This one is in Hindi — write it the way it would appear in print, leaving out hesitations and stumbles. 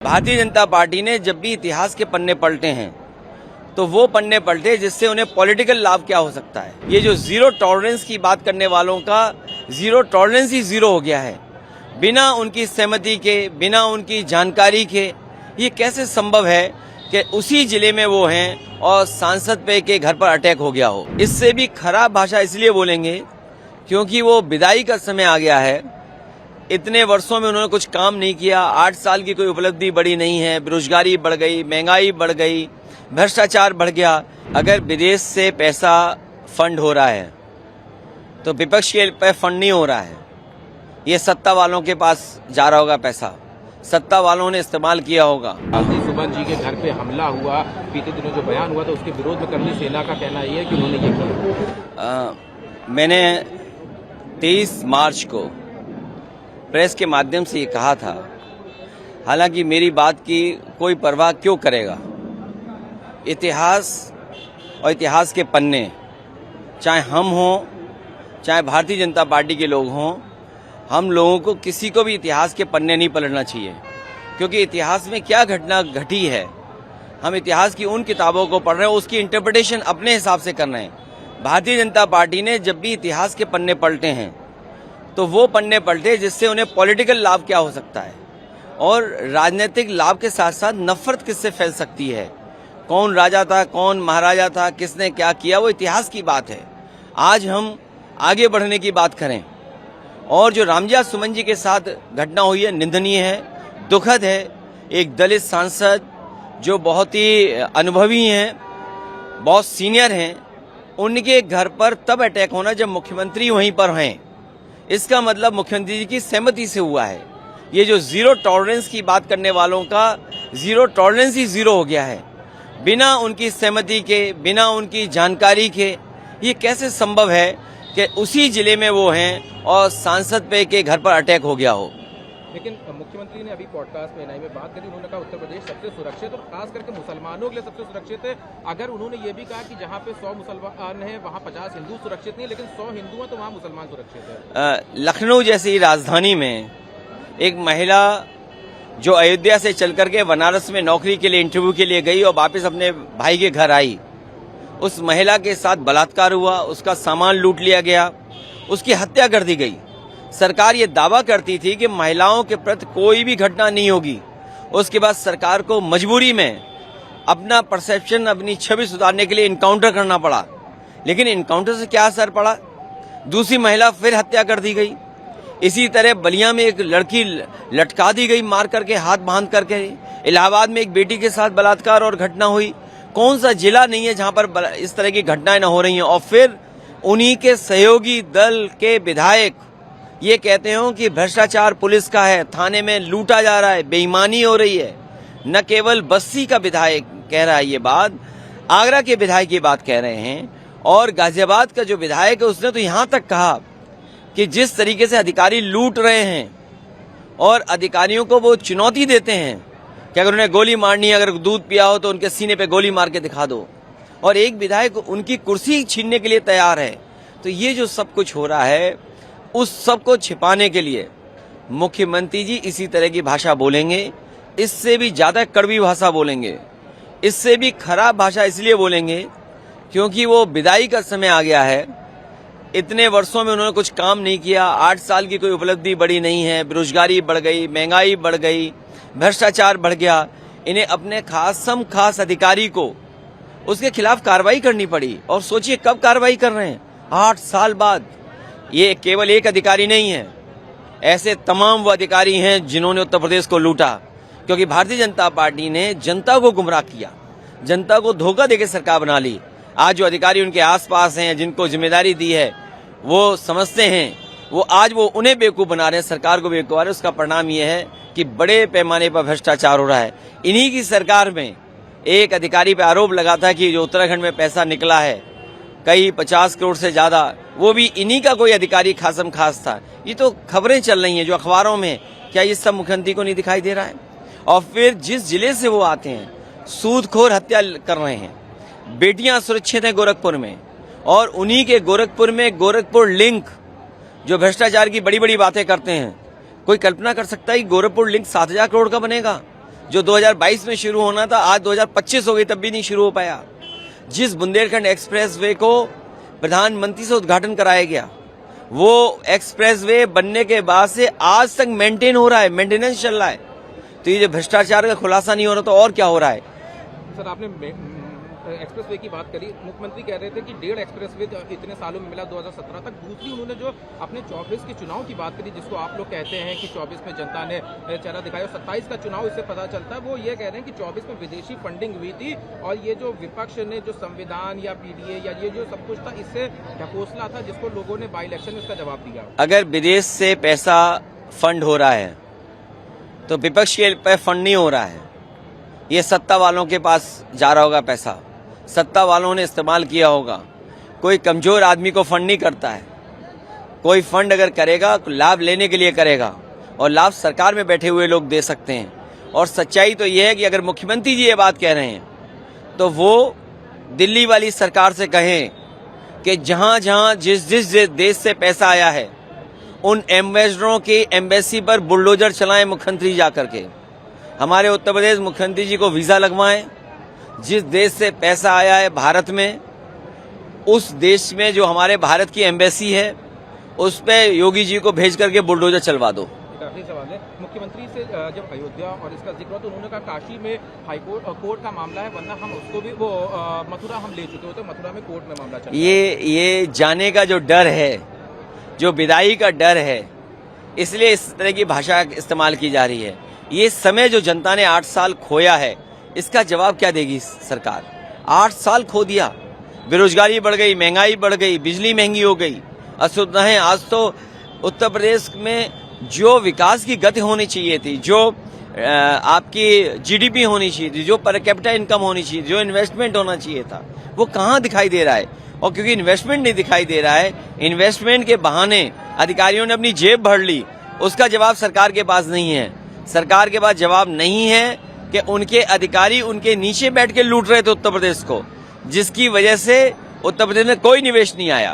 भारतीय जनता पार्टी ने जब भी इतिहास के पन्ने पलटे हैं तो वो पन्ने पलटे जिससे उन्हें पॉलिटिकल लाभ क्या हो सकता है। ये जो जीरो टॉलरेंस की बात करने वालों का जीरो टॉलरेंस ही जीरो हो गया है, बिना उनकी सहमति के, बिना उनकी जानकारी के। ये कैसे संभव है कि उसी जिले में वो हैं और सांसद पे के घर पर अटैक हो गया हो। इससे भी खराब भाषा इसलिए बोलेंगे क्योंकि वो विदाई का समय आ गया है। इतने वर्षों में उन्होंने कुछ काम नहीं किया। 8 साल की कोई उपलब्धि बड़ी नहीं है। बेरोजगारी बढ़ गई, महंगाई बढ़ गई, भ्रष्टाचार बढ़ गया। अगर विदेश से पैसा फंड हो रहा है तो विपक्ष के पे फंड नहीं हो रहा है। ये सत्ता वालों के पास जा रहा होगा पैसा, सत्ता वालों ने इस्तेमाल किया होगा। सुमन जी के घर पे हमला हुआ, बीते दिनों जो बयान हुआ था उसके विरोध में करनी सेना का कहना ये है कि उन्होंने ये किया। मैंने 23 मार्च को प्रेस के माध्यम से ये कहा था, हालांकि मेरी बात की कोई परवाह क्यों करेगा। इतिहास और इतिहास के पन्ने, चाहे हम हों चाहे भारतीय जनता पार्टी के लोग हों, हम लोगों को किसी को भी इतिहास के पन्ने नहीं पलटना चाहिए, क्योंकि इतिहास में क्या घटना घटी है हम इतिहास की उन किताबों को पढ़ रहे हैं, उसकी इंटरप्रिटेशन अपने हिसाब से कर रहे हैं। भारतीय जनता पार्टी ने जब भी इतिहास के पन्ने पलटे हैं तो वो पन्ने पलटे जिससे उन्हें पॉलिटिकल लाभ क्या हो सकता है और राजनीतिक लाभ के साथ साथ नफरत किससे फैल सकती है। कौन राजा था, कौन महाराजा था, किसने क्या किया, वो इतिहास की बात है। आज हम आगे बढ़ने की बात करें। और जो रामजिया सुमन जी के साथ घटना हुई है, निंदनीय है, दुखद है। एक दलित सांसद जो बहुत ही अनुभवी हैं, बहुत सीनियर हैं, उनके घर पर तब अटैक होना जब मुख्यमंत्री वहीं पर हैं। इसका मतलब मुख्यमंत्री जी की सहमति से हुआ है। ये जो जीरो टॉलरेंस की बात करने वालों का जीरो टॉलरेंस ही जीरो हो गया है, बिना उनकी सहमति के, बिना उनकी जानकारी के। ये कैसे संभव है कि उसी जिले में वो हैं और सांसद पे के घर पर अटैक हो गया हो। लेकिन मुख्यमंत्री ने अभी पॉडकास्ट में में बात करी, उन्होंने कहा उत्तर प्रदेश सबसे सुरक्षित और खास करके मुसलमानों के लिए सबसे सुरक्षित है। अगर उन्होंने ये भी कहा कि जहाँ पे 100 मुसलमान हैं वहाँ 50 हिंदू सुरक्षित नहीं, लेकिन 100 हिंदू हैं तो वहाँ मुसलमान सुरक्षित है। लखनऊ जैसी राजधानी में एक महिला जो अयोध्या से चल करके बनारस में नौकरी के लिए, इंटरव्यू के लिए गई और वापस अपने भाई के घर आई, उस महिला के साथ बलात्कार हुआ, उसका सामान लूट लिया गया, उसकी हत्या कर दी गई। सरकार ये दावा करती थी कि महिलाओं के प्रति कोई भी घटना नहीं होगी। उसके बाद सरकार को मजबूरी में अपना परसेप्शन, अपनी छवि सुधारने के लिए इनकाउंटर करना पड़ा। लेकिन इनकाउंटर से क्या असर पड़ा? दूसरी महिला फिर हत्या कर दी गई। इसी तरह बलिया में एक लड़की लटका दी गई, मार करके, हाथ बांध करके। इलाहाबाद में एक बेटी के साथ बलात्कार और घटना हुई। कौन सा जिला नहीं है जहां पर इस तरह की घटनाएं न हो रही हैं। और फिर उन्हीं के सहयोगी दल के विधायक ये कहते हो कि भ्रष्टाचार पुलिस का है, थाने में लूटा जा रहा है, बेईमानी हो रही है। न केवल बस्ती का विधायक कह रहा है ये बात, आगरा के विधायक ये बात कह रहे हैं, और गाजियाबाद का जो विधायक है उसने तो यहां तक कहा कि जिस तरीके से अधिकारी लूट रहे हैं और अधिकारियों को वो चुनौती देते हैं कि अगर उन्हें गोली मारनी है, अगर दूध पिया हो तो उनके सीने पे गोली मार के दिखा दो, और एक विधायक उनकी कुर्सी छीनने के लिए तैयार है। तो ये जो सब कुछ हो रहा है, उस सब को छिपाने के लिए मुख्यमंत्री जी इसी तरह की भाषा बोलेंगे। इससे भी ज्यादा कड़वी भाषा बोलेंगे, इससे भी खराब भाषा इसलिए बोलेंगे क्योंकि वो विदाई का समय आ गया है। इतने वर्षों में उन्होंने कुछ काम नहीं किया। 8 साल की कोई उपलब्धि बड़ी नहीं है। बेरोजगारी बढ़ गई, महंगाई बढ़ गई, भ्रष्टाचार बढ़ गया। इन्हें अपने खास अधिकारी को उसके खिलाफ कार्रवाई करनी पड़ी। और सोचिए कब कार्रवाई कर रहे हैं? 8 साल बाद। ये केवल एक अधिकारी नहीं है, ऐसे तमाम वो अधिकारी हैं जिन्होंने उत्तर प्रदेश को लूटा, क्योंकि भारतीय जनता पार्टी ने जनता को गुमराह किया, जनता को धोखा देकर सरकार बना ली। आज जो अधिकारी उनके आसपास हैं, जिनको जिम्मेदारी दी है, वो समझते हैं, वो आज वो उन्हें बेवकूफ बना रहे हैं, सरकार को बेवकूफ बना रहे हैं। उसका परिणाम ये है कि बड़े पैमाने पर भ्रष्टाचार हो रहा है। इन्हीं की सरकार में एक अधिकारी पे आरोप लगा था कि जो उत्तराखंड में पैसा निकला है कई 50 करोड़ से ज्यादा, वो भी इन्हीं का कोई अधिकारी खासम खास था। ये तो खबरें चल रही हैं जो अखबारों में, क्या ये सब मुख्यमंत्री को नहीं दिखाई दे रहा है? और फिर जिस जिले से वो आते हैं, सूदखोर हत्या कर रहे हैं। बेटियां सुरक्षित हैं गोरखपुर में, और उन्हीं के गोरखपुर में गोरखपुर लिंक जो भ्रष्टाचार की बड़ी बड़ी बातें करते हैं, कोई कल्पना कर सकता है कि गोरखपुर लिंक 7,000 करोड़ का बनेगा? जो 2022 में शुरू होना था आज 2025 हो गई तब भी नहीं शुरू हो पाया। जिस बुंदेलखंड एक्सप्रेसवे को प्रधानमंत्री से उद्घाटन कराया गया, वो एक्सप्रेसवे बनने के बाद से आज तक मेंटेन हो रहा है, मेंटेनेंस चल रहा है। तो ये जो भ्रष्टाचार का खुलासा नहीं हो रहा तो और क्या हो रहा है? सर, आपने एक्सप्रेसवे की बात करी। मुख्यमंत्री कह रहे थे कि 1.5 एक्सप्रेसवे इतने सालों में मिला 2017 तक। दूसरी उन्होंने जो अपने 24 के चुनाव की बात करी, जिसको आप लोग कहते हैं कि 24 में जनता ने चेहरा दिखाया और 27 का चुनाव इससे पता चलता है। वो ये कह रहे हैं कि 24 में विदेशी फंडिंग हुई थी और ये जो विपक्ष ने जो संविधान या पीडीए या ये जो सब कुछ था इससे ढकोसला था, जिसको लोगों ने बाई इलेक्शन में उसका जवाब दिया। अगर विदेश से पैसा फंड हो रहा है तो विपक्ष के पे फंड नहीं हो रहा है, ये सत्ता वालों के पास जा रहा होगा पैसा, सत्ता वालों ने इस्तेमाल किया होगा। कोई कमजोर आदमी को फंड नहीं करता है। कोई फंड अगर करेगा तो लाभ लेने के लिए करेगा और लाभ सरकार में बैठे हुए लोग दे सकते हैं। और सच्चाई तो यह है कि अगर मुख्यमंत्री जी ये बात कह रहे हैं तो वो दिल्ली वाली सरकार से कहें कि जहां जहां जिस जिस देश से पैसा आया है उन एम्बेसडरों की एम्बेसी पर बुलडोजर चलाएं मुख्यमंत्री जाकर के। हमारे उत्तर प्रदेश मुख्यमंत्री जी को वीजा लगवाएं। जिस देश से पैसा आया है भारत में, उस देश में जो हमारे भारत की एम्बेसी है उस पे योगी जी को भेज करके बुलडोजर चलवा दो। आखिरी सवाल है, मुख्यमंत्री से जब अयोध्या और इसका जिक्र हुआ तो उन्होंने कहा काशी में हाईकोर्ट कोर्ट का मामला है, वरना हम उसको भी वो मथुरा हम ले चुके होते, मथुरा में कोर्ट में मामला चल रहा है। ये जाने का जो डर है, जो विदाई का डर है, इसलिए इस तरह की भाषा इस्तेमाल की जा रही है। ये समय जो जनता ने 8 साल खोया है, इसका जवाब क्या देगी सरकार? 8 साल खो दिया, बेरोजगारी बढ़ गई, महंगाई बढ़ गई, बिजली महंगी हो गई, असुविधाएं। आज तो उत्तर प्रदेश में जो विकास की गति होनी चाहिए थी, जो आपकी जीडीपी होनी चाहिए थी, जो पर कैपिटा इनकम होनी चाहिए, जो इन्वेस्टमेंट होना चाहिए था, वो कहाँ दिखाई दे रहा है? और क्योंकि इन्वेस्टमेंट नहीं दिखाई दे रहा है, इन्वेस्टमेंट के बहाने अधिकारियों ने अपनी जेब भर ली, उसका जवाब सरकार के पास नहीं है। सरकार के पास जवाब नहीं है कि उनके अधिकारी उनके नीचे बैठ के लूट रहे थे उत्तर प्रदेश को, जिसकी वजह से उत्तर प्रदेश में कोई निवेश नहीं आया।